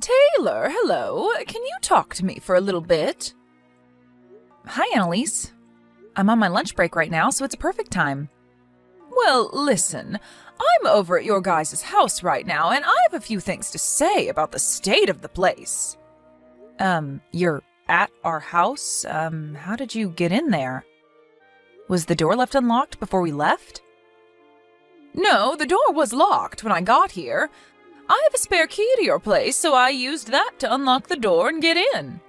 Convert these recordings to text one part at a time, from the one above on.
Taylor, hello. Can you talk to me for a little bit? Hi, Annalise. I'm on my lunch break right now, so it's a perfect time. Well, listen, I'm over at your guys' house right now, and I have a few things to say about the state of the place. You're at our house? How did you get in there? Was the door left unlocked before we left? No, the door was locked when I got here. I have a spare key to your place, so I used that to unlock the door and get in.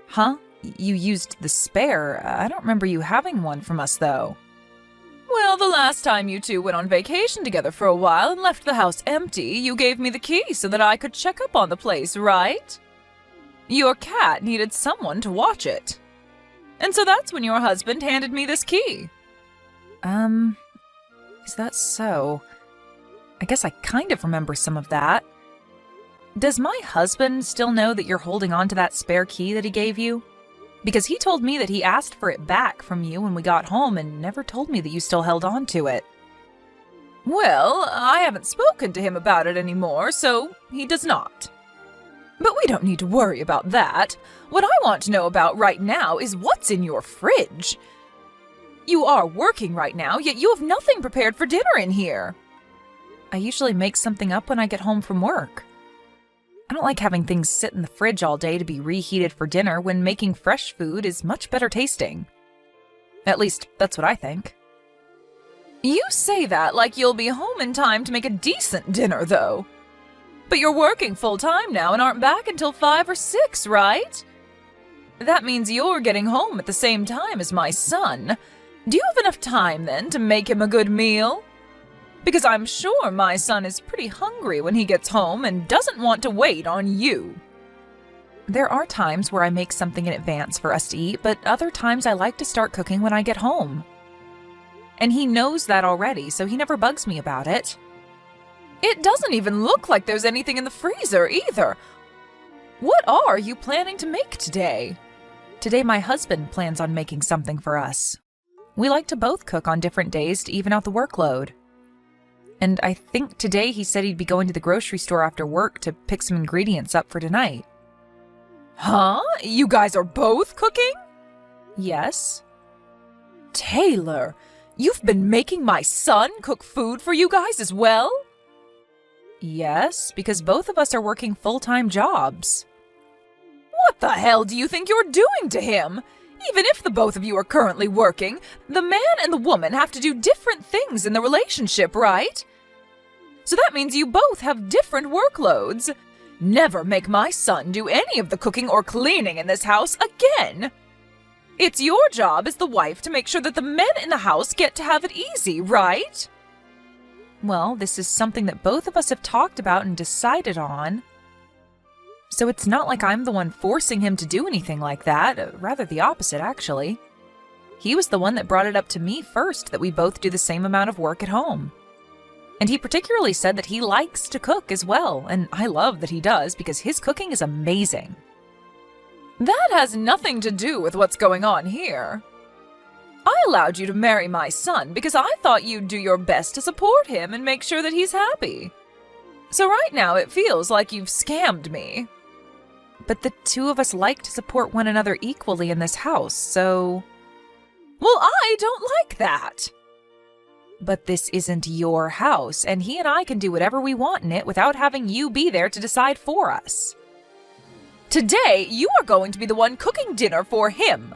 Huh? You used the spare? I don't remember you having one from us, though. Well, the last time you two went on vacation together for a while and left the house empty, you gave me the key so that I could check up on the place, right? Your cat needed someone to watch it. And so that's when your husband handed me this key. Is that so? I guess I kind of remember some of that. Does my husband still know that you're holding on to that spare key that he gave you? Because he told me that he asked for it back from you when we got home and never told me that you still held on to it. Well, I haven't spoken to him about it anymore, so he does not. But we don't need to worry about that. What I want to know about right now is what's in your fridge. You are working right now, yet you have nothing prepared for dinner in here. I usually make something up when I get home from work. I don't like having things sit in the fridge all day to be reheated for dinner when making fresh food is much better tasting. At least, that's what I think. You say that like you'll be home in time to make a decent dinner, though. But you're working full-time now and aren't back until 5 or 6, right? That means you're getting home at the same time as my son. Do you have enough time, then, to make him a good meal? Because I'm sure my son is pretty hungry when he gets home and doesn't want to wait on you. There are times where I make something in advance for us to eat, but other times I like to start cooking when I get home. And he knows that already, so he never bugs me about it. It doesn't even look like there's anything in the freezer either. What are you planning to make today? Today my husband plans on making something for us. We like to both cook on different days to even out the workload. And I think today he said he'd be going to the grocery store after work to pick some ingredients up for tonight. Huh? You guys are both cooking? Yes. Taylor, you've been making my son cook food for you guys as well? Yes, because both of us are working full-time jobs. What the hell do you think you're doing to him? Even if the both of you are currently working, the man and the woman have to do different things in the relationship, right? So that means you both have different workloads. Never make my son do any of the cooking or cleaning in this house again. It's your job as the wife to make sure that the men in the house get to have it easy, right? Well, this is something that both of us have talked about and decided on. So it's not like I'm the one forcing him to do anything like that, rather the opposite, actually. He was the one that brought it up to me first that we both do the same amount of work at home. And he particularly said that he likes to cook as well, and I love that he does because his cooking is amazing. That has nothing to do with what's going on here. I allowed you to marry my son because I thought you'd do your best to support him and make sure that he's happy. So right now it feels like you've scammed me. But the two of us like to support one another equally in this house, so... Well, I don't like that. But this isn't your house, and he and I can do whatever we want in it without having you be there to decide for us. Today, you are going to be the one cooking dinner for him.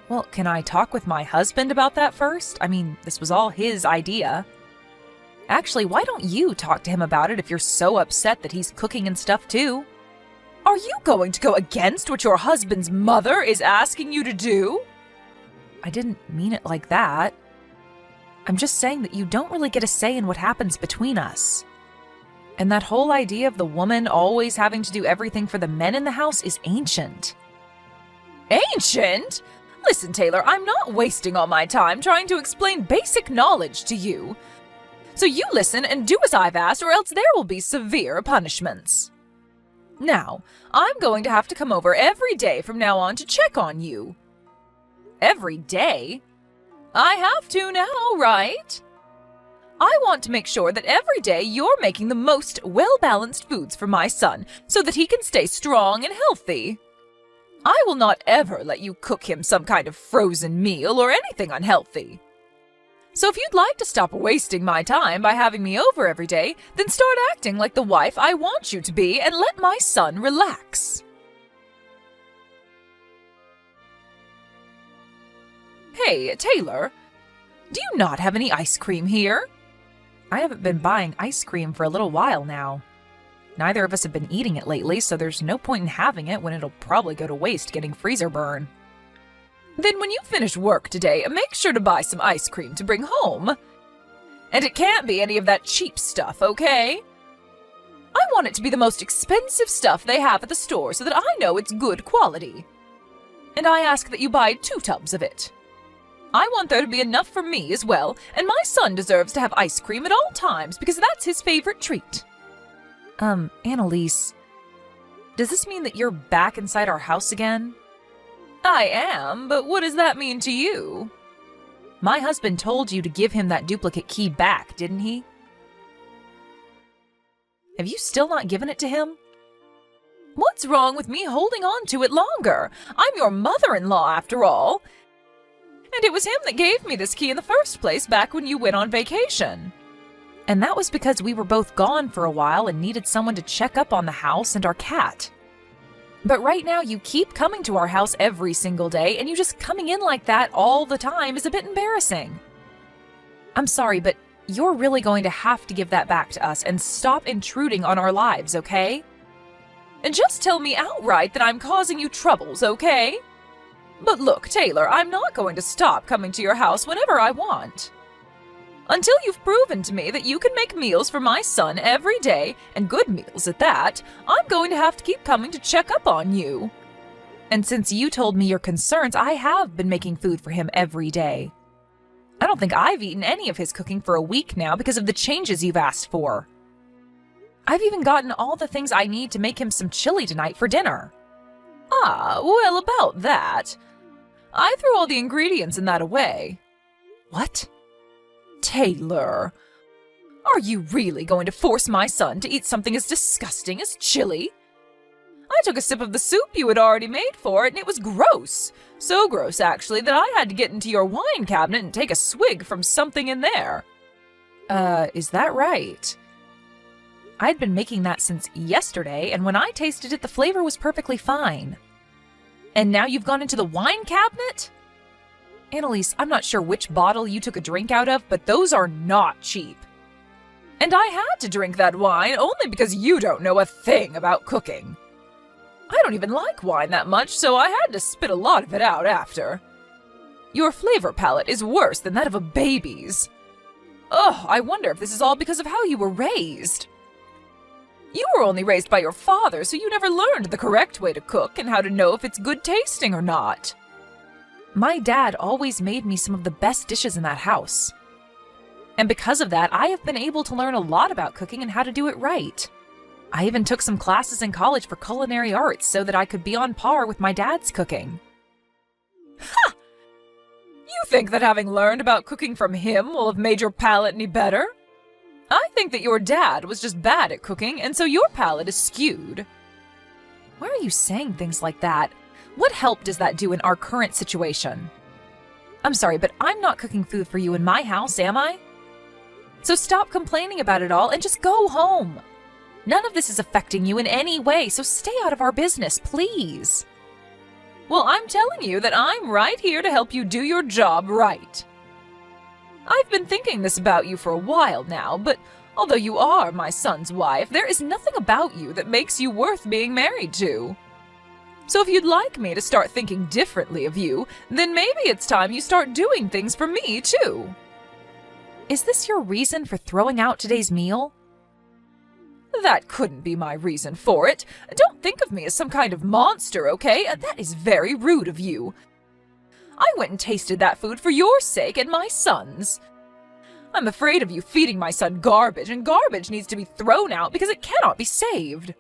Well, can I talk with my husband about that first? I mean, this was all his idea. Actually, why don't you talk to him about it if you're so upset that he's cooking and stuff too? Are you going to go against what your husband's mother is asking you to do? I didn't mean it like that. I'm just saying that you don't really get a say in what happens between us. And that whole idea of the woman always having to do everything for the men in the house is ancient. Ancient? Listen, Taylor, I'm not wasting all my time trying to explain basic knowledge to you. So you listen and do as I've asked, or else there will be severe punishments. Now, I'm going to have to come over every day from now on to check on you. Every day? I have to now, right? I want to make sure that every day you're making the most well-balanced foods for my son so that he can stay strong and healthy. I will not ever let you cook him some kind of frozen meal or anything unhealthy. So if you'd like to stop wasting my time by having me over every day, then start acting like the wife I want you to be and let my son relax. Hey, Taylor, do you not have any ice cream here? I haven't been buying ice cream for a little while now. Neither of us have been eating it lately, so there's no point in having it when it'll probably go to waste getting freezer burn. Then when you finish work today, make sure to buy some ice cream to bring home. And it can't be any of that cheap stuff, okay? I want it to be the most expensive stuff they have at the store so that I know it's good quality. And I ask that you buy 2 tubs of it. I want there to be enough for me as well, and my son deserves to have ice cream at all times because that's his favorite treat. Annalise, does this mean that you're back inside our house again? I am, but what does that mean to you? My husband told you to give him that duplicate key back, didn't he? Have you still not given it to him? What's wrong with me holding on to it longer? I'm your mother-in-law, after all. And it was him that gave me this key in the first place back when you went on vacation. And that was because we were both gone for a while and needed someone to check up on the house and our cat. But right now you keep coming to our house every single day, and you just coming in like that all the time is a bit embarrassing. I'm sorry, but you're really going to have to give that back to us and stop intruding on our lives, okay? And just tell me outright that I'm causing you troubles, okay? But look, Taylor, I'm not going to stop coming to your house whenever I want. Until you've proven to me that you can make meals for my son every day, and good meals at that, I'm going to have to keep coming to check up on you. And since you told me your concerns, I have been making food for him every day. I don't think I've eaten any of his cooking for a week now because of the changes you've asked for. I've even gotten all the things I need to make him some chili tonight for dinner. Ah, well, about that. I threw all the ingredients in that away. What? Taylor, are you really going to force my son to eat something as disgusting as chili? I took a sip of the soup you had already made for it, and it was gross. So gross, actually, that I had to get into your wine cabinet and take a swig from something in there. Is that right? I'd been making that since yesterday, and when I tasted it, the flavor was perfectly fine. And now you've gone into the wine cabinet? Annalise, I'm not sure which bottle you took a drink out of, but those are not cheap. And I had to drink that wine only because you don't know a thing about cooking. I don't even like wine that much, so I had to spit a lot of it out after. Your flavor palette is worse than that of a baby's. Ugh, I wonder if this is all because of how you were raised. You were only raised by your father, so you never learned the correct way to cook and how to know if it's good tasting or not. My dad always made me some of the best dishes in that house. And because of that, I have been able to learn a lot about cooking and how to do it right. I even took some classes in college for culinary arts so that I could be on par with my dad's cooking. Ha! You think that having learned about cooking from him will have made your palate any better? I think that your dad was just bad at cooking, and so your palate is skewed. Why are you saying things like that? What help does that do in our current situation? I'm sorry, but I'm not cooking food for you in my house, am I? So stop complaining about it all and just go home. None of this is affecting you in any way, so stay out of our business, please. Well, I'm telling you that I'm right here to help you do your job right. I've been thinking this about you for a while now, but although you are my son's wife, there is nothing about you that makes you worth being married to. So if you'd like me to start thinking differently of you, then maybe it's time you start doing things for me, too. Is this your reason for throwing out today's meal? That couldn't be my reason for it. Don't think of me as some kind of monster, okay? That is very rude of you. I went and tasted that food for your sake and my son's. I'm afraid of you feeding my son garbage, and garbage needs to be thrown out because it cannot be saved.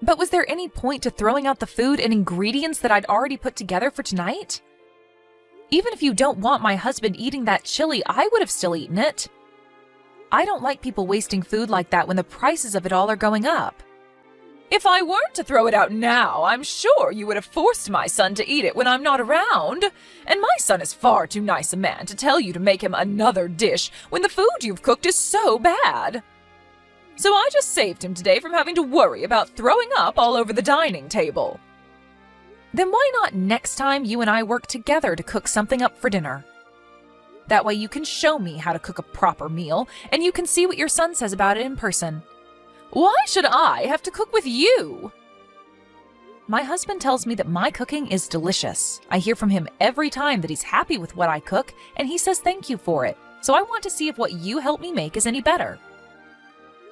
But was there any point to throwing out the food and ingredients that I'd already put together for tonight? Even if you don't want my husband eating that chili, I would have still eaten it. I don't like people wasting food like that when the prices of it all are going up. If I weren't to throw it out now, I'm sure you would have forced my son to eat it when I'm not around. And my son is far too nice a man to tell you to make him another dish when the food you've cooked is so bad. So I just saved him today from having to worry about throwing up all over the dining table. Then why not next time you and I work together to cook something up for dinner? That way you can show me how to cook a proper meal, and you can see what your son says about it in person. Why should I have to cook with you? My husband tells me that my cooking is delicious. I hear from him every time that he's happy with what I cook, and he says thank you for it. So I want to see if what you help me make is any better.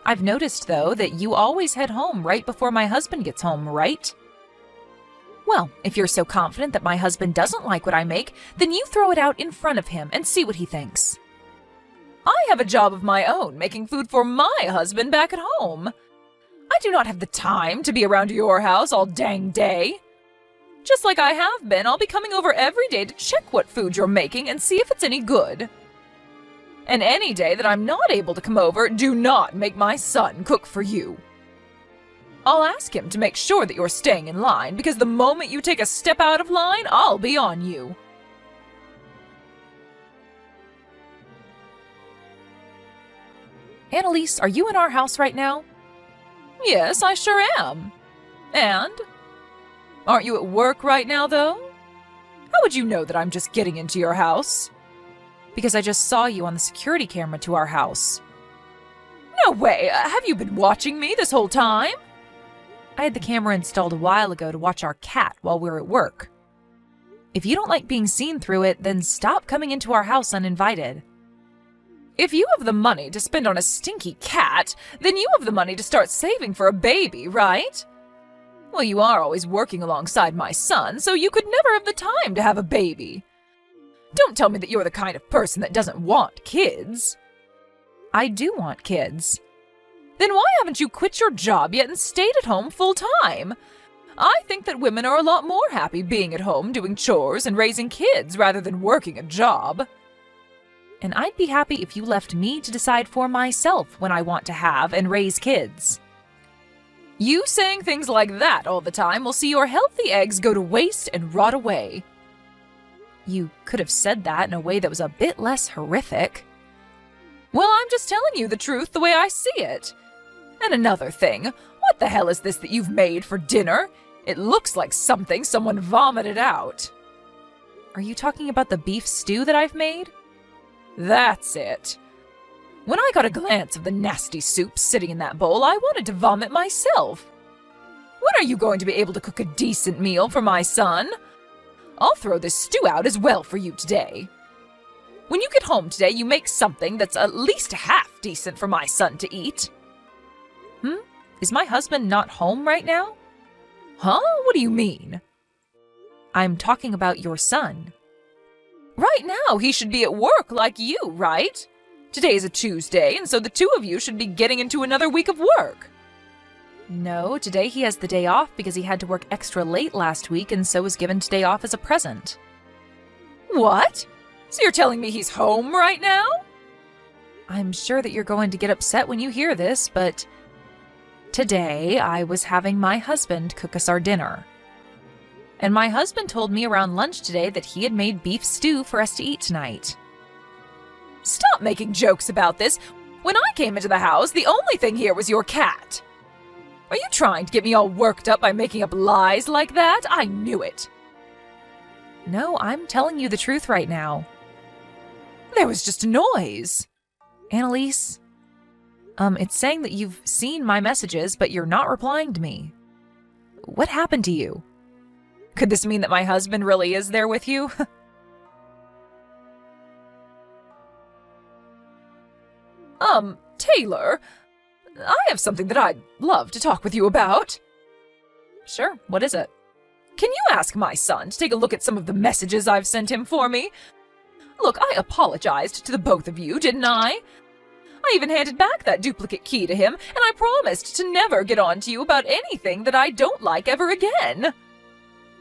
I've noticed, though, that you always head home right before my husband gets home, right? Well, if you're so confident that my husband doesn't like what I make, then you throw it out in front of him and see what he thinks. I have a job of my own, making food for my husband back at home. I do not have the time to be around your house all dang day. Just like I have been, I'll be coming over every day to check what food you're making and see if it's any good. And any day that I'm not able to come over, do not make my son cook for you. I'll ask him to make sure that you're staying in line, because the moment you take a step out of line, I'll be on you. Annalise, are you in our house right now? Yes, I sure am. And? Aren't you at work right now, though? How would you know that I'm just getting into your house? Because I just saw you on the security camera to our house. No way! Have you been watching me this whole time? I had the camera installed a while ago to watch our cat while we were at work. If you don't like being seen through it, then stop coming into our house uninvited. If you have the money to spend on a stinky cat, then you have the money to start saving for a baby, right? Well, you are always working alongside my son, so you could never have the time to have a baby. Don't tell me that you're the kind of person that doesn't want kids. I do want kids. Then why haven't you quit your job yet and stayed at home full time? I think that women are a lot more happy being at home doing chores and raising kids rather than working a job. And I'd be happy if you left me to decide for myself when I want to have and raise kids. You saying things like that all the time will see your healthy eggs go to waste and rot away. You could have said that in a way that was a bit less horrific. Well, I'm just telling you the truth the way I see it. And another thing, what the hell is this that you've made for dinner? It looks like something someone vomited out. Are you talking about the beef stew that I've made? That's it. When I got a glance of the nasty soup sitting in that bowl, I wanted to vomit myself. When are you going to be able to cook a decent meal for my son? I'll throw this stew out as well for you today. When you get home today, you make something that's at least half decent for my son to eat. Is my husband not home right now? Huh? What do you mean? I'm talking about your son. Right now, he should be at work like you, right? Today is a Tuesday, and so the two of you should be getting into another week of work. No, today he has the day off because he had to work extra late last week and so was given today off as a present. What? So you're telling me he's home right now? I'm sure that you're going to get upset when you hear this, but today I was having my husband cook us our dinner. And my husband told me around lunch today that he had made beef stew for us to eat tonight. Stop making jokes about this. When I came into the house, the only thing here was your cat. Are you trying to get me all worked up by making up lies like that? I knew it. No, I'm telling you the truth right now. There was just a noise. Annalise, it's saying that you've seen my messages, but you're not replying to me. What happened to you? Could this mean that my husband really is there with you? Taylor, I have something that I'd love to talk with you about. Sure, what is it? Can you ask my son to take a look at some of the messages I've sent him for me? Look, I apologized to the both of you, didn't I? I even handed back that duplicate key to him, and I promised to never get on to you about anything that I don't like ever again.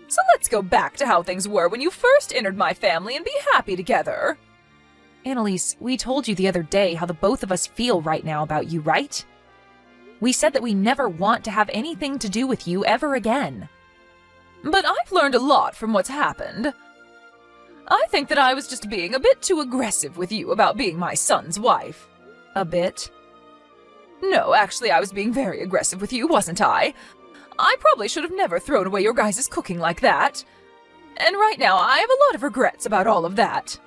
So let's go back to how things were when you first entered my family and be happy together. Annalise, we told you the other day how the both of us feel right now about you, right? We said that we never want to have anything to do with you ever again. But I've learned a lot from what's happened. I think that I was just being a bit too aggressive with you about being my son's wife. A bit? No, actually, I was being very aggressive with you, wasn't I? I probably should have never thrown away your guys' cooking like that. And right now, I have a lot of regrets about all of that.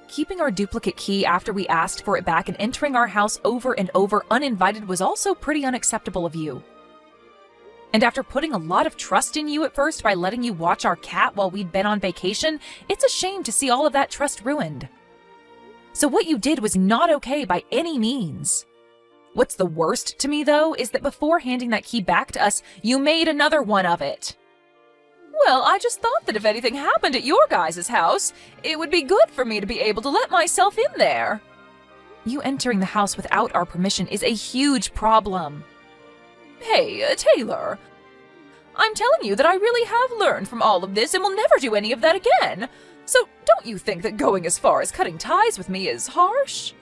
Keeping our duplicate key after we asked for it back and entering our house over and over uninvited was also pretty unacceptable of you. And after putting a lot of trust in you at first by letting you watch our cat while we'd been on vacation, it's a shame to see all of that trust ruined. So what you did was not okay by any means. What's the worst to me, though, is that before handing that key back to us, you made another one of it. Well, I just thought that if anything happened at your guys' house, it would be good for me to be able to let myself in there. You entering the house without our permission is a huge problem. Hey, Taylor, I'm telling you that I really have learned from all of this and will never do any of that again. So don't you think that going as far as cutting ties with me is harsh?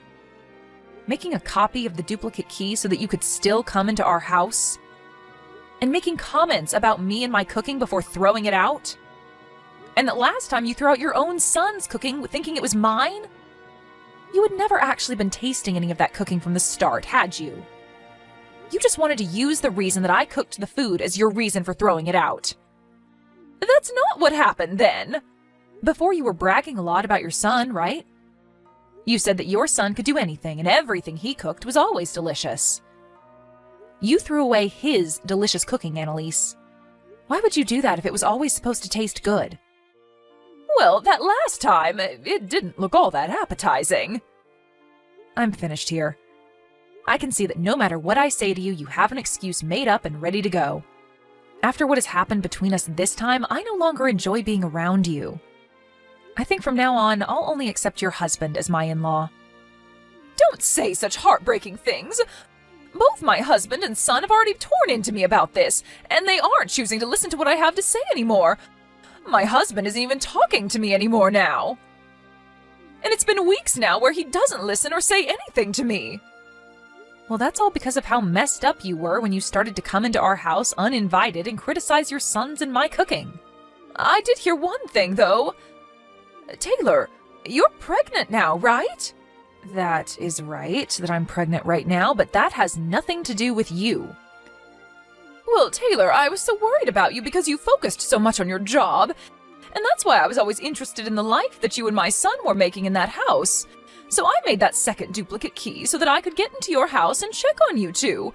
Making a copy of the duplicate key so that you could still come into our house? And making comments about me and my cooking before throwing it out? And that last time you threw out your own son's cooking thinking it was mine? You had never actually been tasting any of that cooking from the start, had you? You just wanted to use the reason that I cooked the food as your reason for throwing it out. That's not what happened then. Before you were bragging a lot about your son, right? You said that your son could do anything and everything he cooked was always delicious. You threw away his delicious cooking, Annalise. Why would you do that if it was always supposed to taste good? Well, that last time, it didn't look all that appetizing. I'm finished here. I can see that no matter what I say to you, you have an excuse made up and ready to go. After what has happened between us this time, I no longer enjoy being around you. I think from now on, I'll only accept your husband as my in-law. Don't say such heartbreaking things. Both my husband and son have already torn into me about this, and they aren't choosing to listen to what I have to say anymore. My husband isn't even talking to me anymore now. And it's been weeks now where he doesn't listen or say anything to me. Well, that's all because of how messed up you were when you started to come into our house uninvited and criticize your sons and my cooking. I did hear one thing, though. Taylor, you're pregnant now, right? That is right, that I'm pregnant right now, but that has nothing to do with you. Well, Taylor, I was so worried about you because you focused so much on your job, and that's why I was always interested in the life that you and my son were making in that house. So I made that second duplicate key so that I could get into your house and check on you two.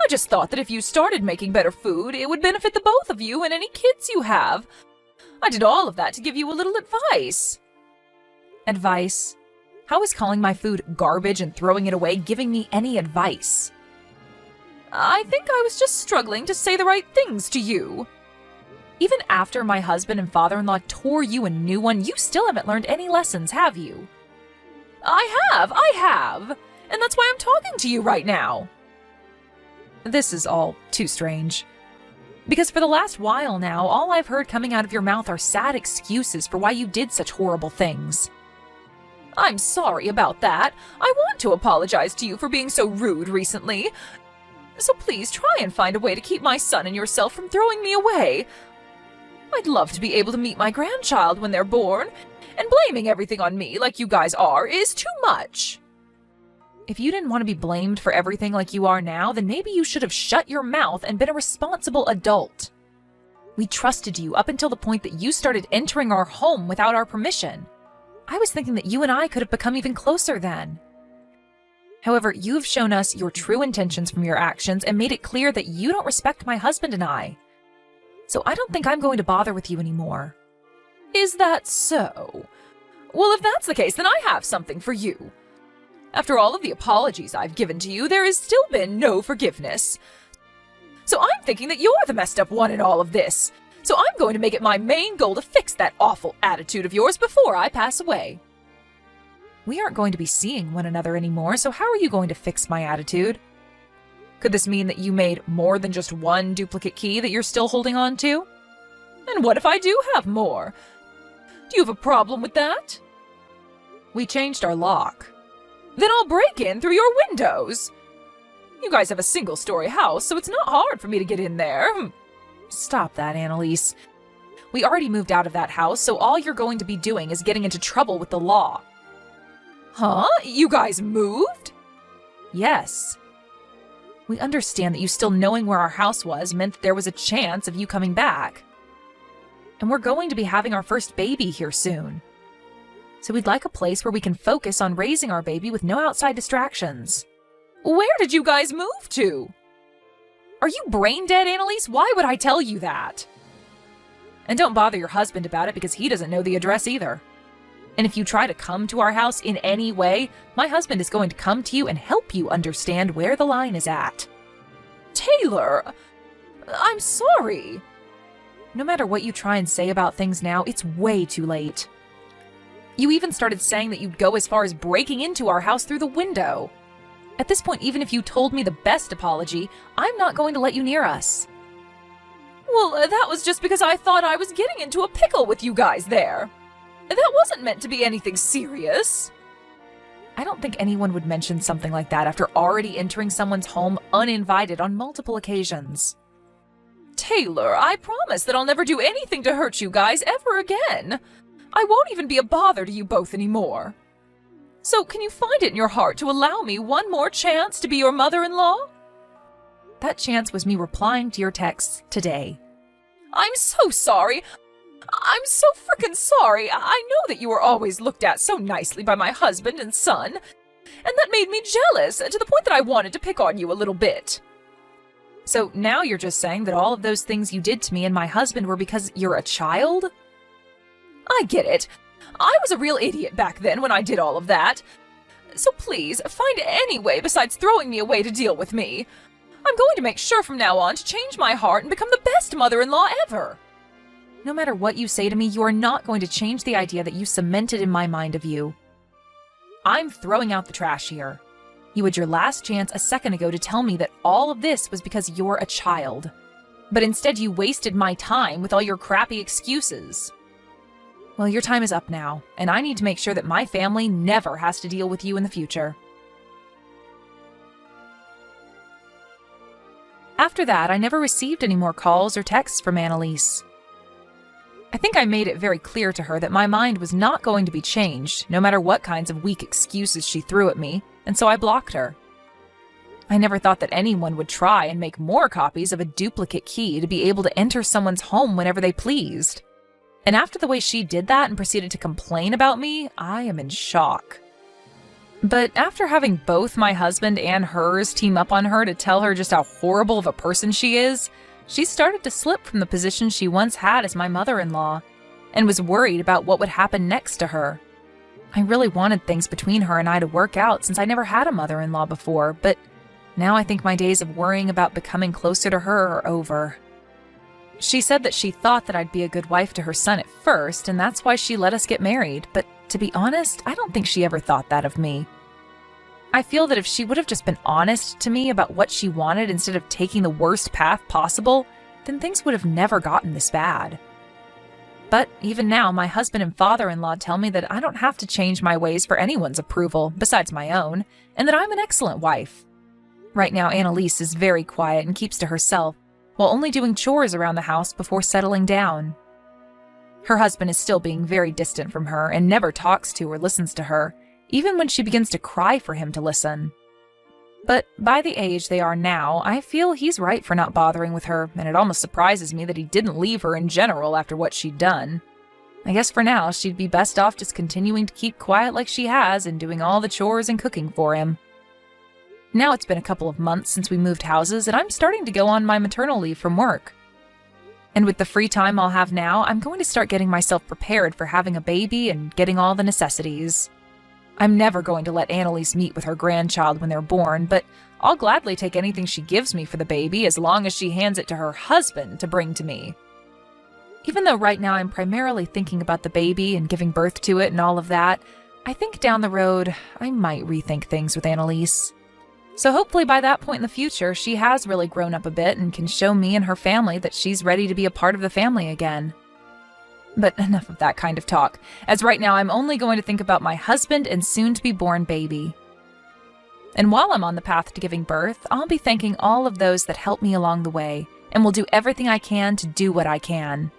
I just thought that if you started making better food, it would benefit the both of you and any kids you have. I did all of that to give you a little advice. Advice? How is calling my food garbage and throwing it away giving me any advice? I think I was just struggling to say the right things to you. Even after my husband and father-in-law tore you a new one, you still haven't learned any lessons, have you? I have. And that's why I'm talking to you right now. This is all too strange. Because for the last while now, all I've heard coming out of your mouth are sad excuses for why you did such horrible things. I'm sorry about that. I want to apologize to you for being so rude recently. So please try and find a way to keep my son and yourself from throwing me away. I'd love to be able to meet my grandchild when they're born, and blaming everything on me like you guys are is too much. If you didn't want to be blamed for everything like you are now, then maybe you should have shut your mouth and been a responsible adult. We trusted you up until the point that you started entering our home without our permission. I was thinking that you and I could have become even closer then. However, you have shown us your true intentions from your actions and made it clear that you don't respect my husband and I. So I don't think I'm going to bother with you anymore. Is that so? Well, if that's the case, then I have something for you. After all of the apologies I've given to you, there has still been no forgiveness. So I'm thinking that you're the messed up one in all of this. So I'm going to make it my main goal to fix that awful attitude of yours before I pass away. We aren't going to be seeing one another anymore, so how are you going to fix my attitude? Could this mean that you made more than just one duplicate key that you're still holding on to? And what if I do have more? Do you have a problem with that? We changed our lock. Then I'll break in through your windows. You guys have a single-story house, so it's not hard for me to get in there. Stop that, Annalise. We already moved out of that house, so all you're going to be doing is getting into trouble with the law. Huh? You guys moved? Yes. We understand that you still knowing where our house was meant that there was a chance of you coming back. And we're going to be having our first baby here soon. So we'd like a place where we can focus on raising our baby with no outside distractions. Where did you guys move to? Are you brain dead, Annalise? Why would I tell you that? And don't bother your husband about it because he doesn't know the address either. And if you try to come to our house in any way, my husband is going to come to you and help you understand where the line is at. Taylor, I'm sorry. No matter what you try and say about things now, it's way too late. You even started saying that you'd go as far as breaking into our house through the window. At this point, even if you told me the best apology, I'm not going to let you near us. Well, that was just because I thought I was getting into a pickle with you guys there. That wasn't meant to be anything serious. I don't think anyone would mention something like that after already entering someone's home uninvited on multiple occasions. Taylor, I promise that I'll never do anything to hurt you guys ever again. I won't even be a bother to you both anymore. So can you find it in your heart to allow me one more chance to be your mother-in-law? That chance was me replying to your texts today. I'm so sorry. I'm so frickin' sorry. I know that you were always looked at so nicely by my husband and son, and that made me jealous to the point that I wanted to pick on you a little bit. So now you're just saying that all of those things you did to me and my husband were because you're a child? I get it. I was a real idiot back then when I did all of that. So please, find any way besides throwing me away to deal with me. I'm going to make sure from now on to change my heart and become the best mother-in-law ever. No matter what you say to me, you are not going to change the idea that you cemented in my mind of you. I'm throwing out the trash here. You had your last chance a second ago to tell me that all of this was because you're a child. But instead you wasted my time with all your crappy excuses. Well, your time is up now, and I need to make sure that my family never has to deal with you in the future. After that, I never received any more calls or texts from Annalise. I think I made it very clear to her that my mind was not going to be changed, no matter what kinds of weak excuses she threw at me, and so I blocked her. I never thought that anyone would try and make more copies of a duplicate key to be able to enter someone's home whenever they pleased. And after the way she did that and proceeded to complain about me, I am in shock. But after having both my husband and hers team up on her to tell her just how horrible of a person she is, she started to slip from the position she once had as my mother-in-law, and was worried about what would happen next to her. I really wanted things between her and I to work out since I never had a mother-in-law before, but now I think my days of worrying about becoming closer to her are over. She said that she thought that I'd be a good wife to her son at first, and that's why she let us get married, but to be honest, I don't think she ever thought that of me. I feel that if she would have just been honest to me about what she wanted instead of taking the worst path possible, then things would have never gotten this bad. But even now, my husband and father-in-law tell me that I don't have to change my ways for anyone's approval besides my own, and that I'm an excellent wife. Right now, Annalise is very quiet and keeps to herself, while only doing chores around the house before settling down. Her husband is still being very distant from her and never talks to or listens to her, even when she begins to cry for him to listen. But by the age they are now, I feel he's right for not bothering with her, and it almost surprises me that he didn't leave her in general after what she'd done. I guess for now, she'd be best off just continuing to keep quiet like she has and doing all the chores and cooking for him. Now it's been a couple of months since we moved houses, and I'm starting to go on my maternal leave from work. And with the free time I'll have now, I'm going to start getting myself prepared for having a baby and getting all the necessities. I'm never going to let Annalise meet with her grandchild when they're born, but I'll gladly take anything she gives me for the baby as long as she hands it to her husband to bring to me. Even though right now I'm primarily thinking about the baby and giving birth to it and all of that, I think down the road I might rethink things with Annalise. So hopefully by that point in the future, she has really grown up a bit and can show me and her family that she's ready to be a part of the family again. But enough of that kind of talk, as right now I'm only going to think about my husband and soon-to-be-born baby. And while I'm on the path to giving birth, I'll be thanking all of those that helped me along the way, and will do everything I can to do what I can.